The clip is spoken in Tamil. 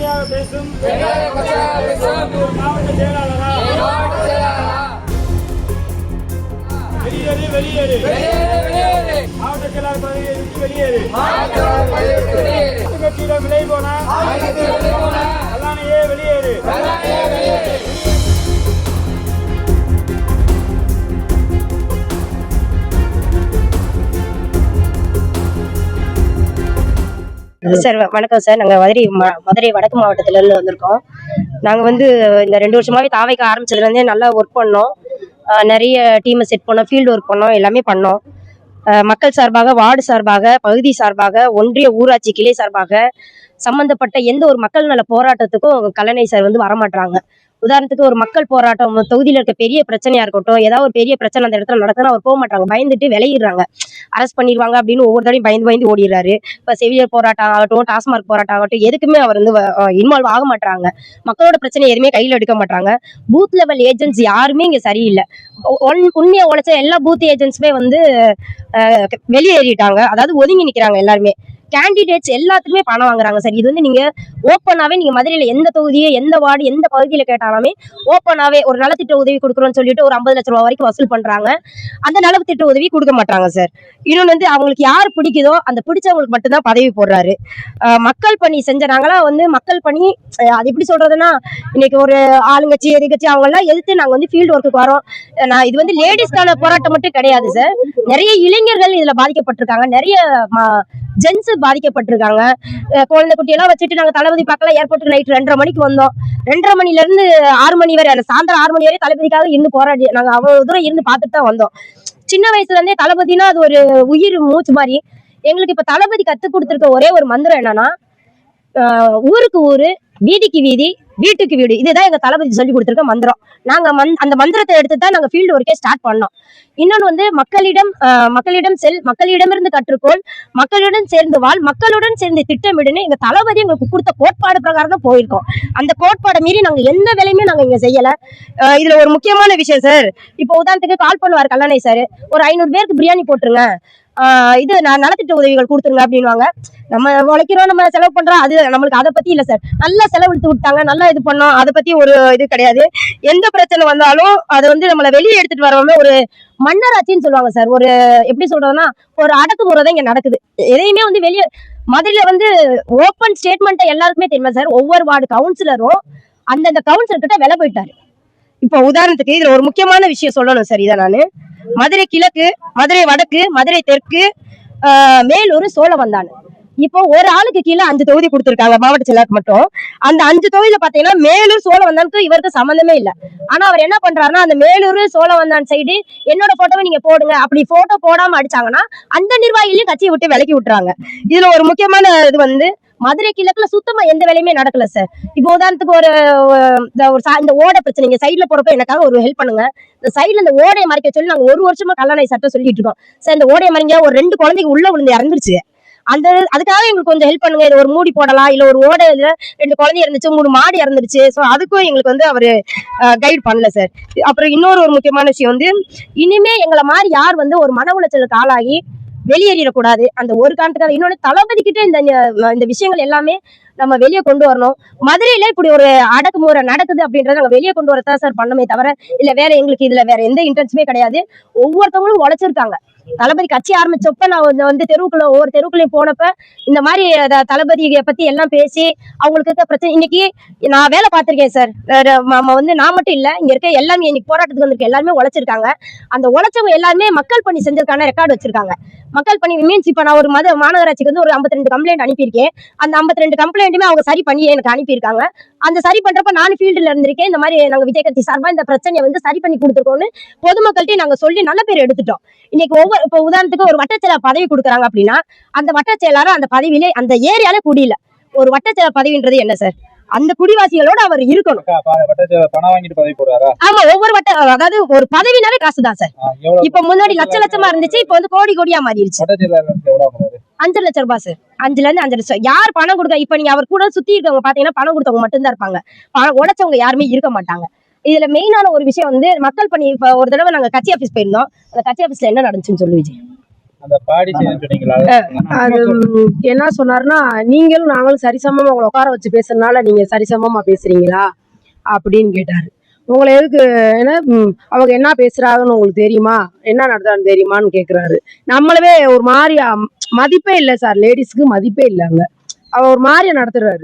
கொச்சையாக பேசும் மாவட்ட செயலாளரா வெளியேறு வெளியேறு மாவட்ட செயலாளர் பதவியை விட்டு வெளியேறு. கட்சியிடம் விலை போனா அல்லானையே வெளியேறு. சார் வணக்கம் சார். நாங்கள் மதுரை வடக்கு மாவட்டத்துல இருந்து வந்திருக்கோம். நாங்கள் வந்து இந்த 2 வருஷமாவே தாவைக்க ஆரம்பிச்சதுலேருந்தே நல்லா ஒர்க் பண்ணோம். நிறைய டீமை செட் பண்ணோம், ஃபீல்டு ஒர்க் பண்ணோம், எல்லாமே பண்ணோம். மக்கள் சார்பாக, வார்டு சார்பாக, பகுதி சார்பாக, ஒன்றிய ஊராட்சி கிளை சார்பாக சம்பந்தப்பட்ட எந்த ஒரு மக்கள் நல போராட்டத்துக்கும் கல்லணை சார் வந்து வரமாட்டாங்க. உதாரணத்துக்கு ஒரு மக்கள் போராட்டம் தொகுதியில இருக்க பெரிய பிரச்சனையா இருக்கட்டும், ஏதாவது ஒரு பெரிய பிரச்சனை அந்த இடத்துல நடக்குதுன்னா அவர் போக மாட்டாங்க, பயந்துட்டு விளையிடுறாங்க, அரெஸ்ட் பண்ணிடுவாங்க அப்படின்னு ஒவ்வொரு தடையும் பயந்து ஓடிடுறாரு. இப்ப செவிலியர் போராட்டம் ஆகட்டும், டாஸ்மார்க் போராட்டம் ஆகட்டும், எதுக்குமே அவர் வந்து இன்வால்வ் ஆக மாட்டாங்க. மக்களோட பிரச்சனை எதுவுமே கையில எடுக்க மாட்டாங்க. பூத் லெவல் ஏஜென்ட்ஸ் யாருமே இங்க சரியில்லை. உண்மையை உழைச்ச எல்லா பூத் ஏஜென்ட்ஸுமே வந்து வெளியேறிட்டாங்க, அதாவது ஒதுங்கி நிக்கிறாங்க. எல்லாருமே கேண்டிடேட்ஸ் எல்லாத்துக்குமே பணம் வாங்குறாங்க சார். இது வந்து நீங்க ஓப்பனாவே நீங்க மதுரையில எந்த தொகுதியை, எந்த வார்டு, எந்த பகுதியில கேட்டாலுமே ஓப்பனாவே ஒரு நலத்திட்ட உதவி கொடுக்குறோம்னு சொல்லிட்டு ஒரு 50 லட்சம் ரூபாய் வரைக்கும் வசூல் பண்றாங்க. அந்த நலத்திட்ட உதவி கொடுக்க மாட்டாங்க சார். இன்னொன்னு வந்து அவங்களுக்கு யார் பிடிக்குதோ அந்த பிடிச்சவங்களுக்கு மட்டும்தான் பதவி போடுறாரு. மக்கள் பணி செஞ்ச நாங்களாம் வந்து மக்கள் பணி அது எப்படி சொல்றதுன்னா, இன்னைக்கு ஒரு ஆளுங்கட்சி எதிர்கட்சி அவங்க எல்லாம் எதிர்த்து நாங்க வந்து ஃபீல்டு ஒர்க்குக்கு வரோம். இது வந்து லேடிஸ்க்கான போராட்டம் மட்டும் கிடையாது சார். நிறைய இளைஞர்கள் இதுல பாதிக்கப்பட்டிருக்காங்க, நிறைய ஜென்ஸ் பாதிக்கப்பட்டிருக்காங்க. குழந்தை குட்டியெல்லாம் வச்சுட்டு நாங்க தளபதி பார்க்கலாம் ஏர்போர்ட்டுக்கு நைட் 2:30 மணிக்கு வந்தோம். 2:30 மணில இருந்து 6 மணி வரை, சாயந்தரம் 6 மணி வரை தளபதிக்காக இருந்து போராடி நாங்க அவ்வளவு தூரம் இருந்து பார்த்துட்டு தான் வந்தோம். சின்ன வயசுல இருந்தே தளபதினா அது ஒரு உயிர் மூச்சு மாதிரி எங்களுக்கு. இப்ப தளபதி கத்து கொடுத்திருக்க ஒரே ஒரு மந்திரம் என்னன்னா, ஊருக்கு ஊரு, வீதிக்கு வீதி, வீட்டுக்கு வீடு. இதுதான் எங்க தளபதி சொல்லி கொடுத்திருக்க மந்திரம். நாங்க அந்த மந்திரத்தை எடுத்துதான் நாங்க ஃபீல்டு ஒர்க்கே ஸ்டார்ட் பண்ணோம். இன்னொன்னு வந்து மக்களிடமிருந்து கற்றுக்கோள், மக்களுடன் சேர்ந்து வாழ், மக்களுடன் சேர்ந்து திட்டமிடுன்னு எங்க தளபதி எங்களுக்கு கொடுத்த கோட்பாடு பிரகாரம் தான் போயிருக்கோம். அந்த கோட்பாடை மீறி நாங்க எந்த வேலையுமே நாங்க இங்க செய்யல. இதுல ஒரு முக்கியமான விஷயம் சார், இப்போ உதாரணத்துக்கு கால் பண்ணுவார் கல்லணை சார், ஒரு 500 பேருக்கு பிரியாணி போட்டுருங்க, இது நான் நலத்திட்ட உதவிகள் கொடுத்துருங்க அப்படின்வாங்க. நம்ம உழைக்கிறோம், நம்ம செலவு பண்றோம், அது நம்மளுக்கு அதை பத்தி இல்ல சார். நல்லா செலவெடுத்து விட்டாங்க, நல்லா இது பண்ணோம், அதை பத்தி ஒரு இது கிடையாது. எந்த பிரச்சனை வந்தாலும் அதை வந்து நம்மளை வெளியே எடுத்துட்டு வரவங்க ஒரு மன்னராட்சின்னு சொல்லுவாங்க சார். ஒரு எப்படி சொல்றதுன்னா, ஒரு அடக்குமுறை தான் இங்க நடக்குது. எதையுமே வந்து வெளியே மதுரையில வந்து ஓப்பன் ஸ்டேட்மெண்ட் எல்லாருக்குமே தெரியுமா சார். ஒவ்வொரு வார்டு கவுன்சிலரும் அந்தந்த கவுன்சிலர் கிட்ட விலை போயிட்டாரு. இப்போ உதாரணத்துக்கு இதுல ஒரு முக்கியமான விஷயம் சொல்லணும் சார். இதை நானு மதுரை கிழக்கு, மதுரை வடக்கு, மதுரை தெற்கு, மேலூர், சோழவந்தான், இப்போ ஒரு ஆளுக்கு கீழே 5 தொகுதி கொடுத்திருக்காங்க மாவட்ட செயலாளருக்கு மட்டும். அந்த 5 தொகுதியில பாத்தீங்கன்னா மேலூர், சோழவந்தானுக்கு இவருக்கு சம்பந்தமே இல்லை. ஆனா அவர் என்ன பண்றாருன்னா, அந்த மேலூர், சோழவந்தான் சைடு என்னோட போட்டோவை நீங்க போடுங்க, அப்படி போட்டோ போடாம அடிச்சாங்கன்னா அந்த நிர்வாகிகளையும் கட்சியை விட்டு விலக்கி விட்டுறாங்க. இதுல ஒரு முக்கியமான இது வந்து மதுரை கிழக்குல சுத்தமா எந்த வேலையுமே நடக்கல சார். இப்போ உதாரணத்துக்கு இந்த ஓடை பிரச்சனை, இங்க சைட்ல போறப்ப எனக்காக ஒரு ஹெல்ப் பண்ணுங்க, இந்த சைட்ல இந்த ஓடையை மறைக்க சொல்லி நாங்க 1 வருஷமா கல்லணை சட்டம் சொல்லிட்டு இருக்கோம் சார். இந்த ஓடையை மறைங்க, ஒரு 2 குழந்தைக்கு உள்ள விழுந்து இறந்துருச்சு, அதுக்காக எங்களுக்கு கொஞ்சம் ஹெல்ப் பண்ணுங்க. இது ஒரு மூடி போடலாம், இல்ல ஒரு ஓடையில 2 குழந்தை இருந்துச்சு, 3 மாடு இறந்துருச்சு. ஸோ அதுக்கும் எங்களுக்கு வந்து அவரு கைட் பண்ணல சார். அப்புறம் இன்னொரு முக்கியமான விஷயம் வந்து, இனிமே எங்களை மாதிரி யார் வந்து ஒரு மன உளைச்சலுக்கு ஆளாகி வெளியேறிடக்கூடாது, அந்த ஒரு காரணத்துக்காக. இன்னொன்னு தளபதி கிட்ட இந்த விஷயங்கள் எல்லாமே நம்ம வெளியே கொண்டு வரணும். மதுரையில இப்படி ஒரு அடக்குமுறை நடக்குது அப்படின்றத நாங்க வெளியே கொண்டு வரதான் சார் பண்ணமே தவிர இல்ல வேற எங்களுக்கு இதுல வேற எந்த இன்ட்ரெஸ்டுமே கிடையாது. ஒவ்வொருத்தவங்களும் உழைச்சிருக்காங்க. தளபதி கட்சி ஆரம்பிச்சப்ப நான் வந்து தெருவுக்குள்ள ஒவ்வொரு தெருவுக்குள்ளயும் போனப்ப இந்த மாதிரி தளபதியை பத்தி எல்லாம் பேசி அவங்களுக்கு இருக்க பிரச்சனை. இன்னைக்கு நான் வேலை பார்த்திருக்கேன் சார். வந்து நான் மட்டும் இல்ல, இங்க இருக்க எல்லாமே இன்னைக்கு போராட்டத்துக்கு வந்திருக்க எல்லாருமே உழைச்சிருக்காங்க. அந்த உழைச்சவங்க எல்லாருமே மக்கள் பணி செஞ்சிருக்கான ரெக்கார்டு வச்சிருக்காங்க. மக்கள் பணி மீன்ஸ் இப்ப நான் ஒரு மாநகராட்சிக்கு வந்து ஒரு 52 கம்ப்ளைண்ட் அனுப்பியிருக்கேன். அந்த 52 கம்ப்ளைண்ட்டுமே அவங்க சரி பண்ணி எனக்கு அனுப்பியிருக்காங்க. அந்த சரி பண்றப்ப நான் ஃபீல்டுல இருந்திருக்கேன். இந்த மாதிரி நாங்க விஜய் கட்சி சார்பா இந்த பிரச்சனையை வந்து சரி பண்ணி கொடுத்துருக்கோம்னு பொதுமக்கள்கிட்ட நாங்க சொல்லி நல்ல பேர் எடுத்துட்டோம். இன்னைக்கு இப்ப உதாரணத்துக்கு ஒரு வட்டச்செயலாளர் பதவி கொடுக்குறாங்க அப்படின்னா, அந்த வட்டச்செயலாளர் அந்த பதவியிலே அந்த ஏரியால குடியில ஒரு வட்டச்செயலாளர் பதவின்றது என்ன சார்? அந்த குடிவாசிகளோட அவர் இருக்கணும். பணம் வாங்கிட்டு பதவி போடுறாரா? ஆமா, ஒவ்வொரு அதாவது ஒரு பதவினாலே காசுதான் சார். இப்ப முன்னாடி லட்சமா இருந்துச்சு, இப்ப வந்து கோடியா மாறிடுச்சு. 5 லட்சம் ரூபாய் சார். 5ல இருந்து 5 லட்சம். யார் பணம் கொடுக்க, இப்ப நீங்க அவர் கூட சுத்தி இருக்கவங்க பாத்தீங்கன்னா பணம் கொடுத்தவங்க மட்டும்தான் இருப்பாங்க, உடைச்சவங்க யாருமே இருக்க மாட்டாங்க. இதுல மெயினான ஒரு விஷயம் வந்து மக்கள் பணி. இப்ப ஒரு தடவை நாங்க கட்சி ஆபீஸ் போயிருந்தோம். அந்த கட்சி ஆபீஸ்ல என்ன நடந்துச்சுன்னு சொல்லு விஜய். அந்த பாடி செய்யணும்னு சொன்னீங்களா? அது என்ன சொன்னாருன்னா, நீங்களும் நாங்களும் சரிசமமா உங்களை உட்கார வச்சு பேசுறதுனால நீங்க சரிசமமா பேசுறீங்களா அப்படின்னு கேட்டாரு. உங்களை எதுக்கு என்ன அவங்க என்ன பேசுறாங்கன்னு உங்களுக்கு தெரியுமா, என்ன நடத்தான்னு தெரியுமான்னு கேக்குறாரு. நம்மளவே ஒரு மாதிரி மதிப்பே இல்லை சார், லேடிஸ்க்கு மதிப்பே இல்லை. அங்க அவர் ஒரு மாதிரியா நடத்துறாரு.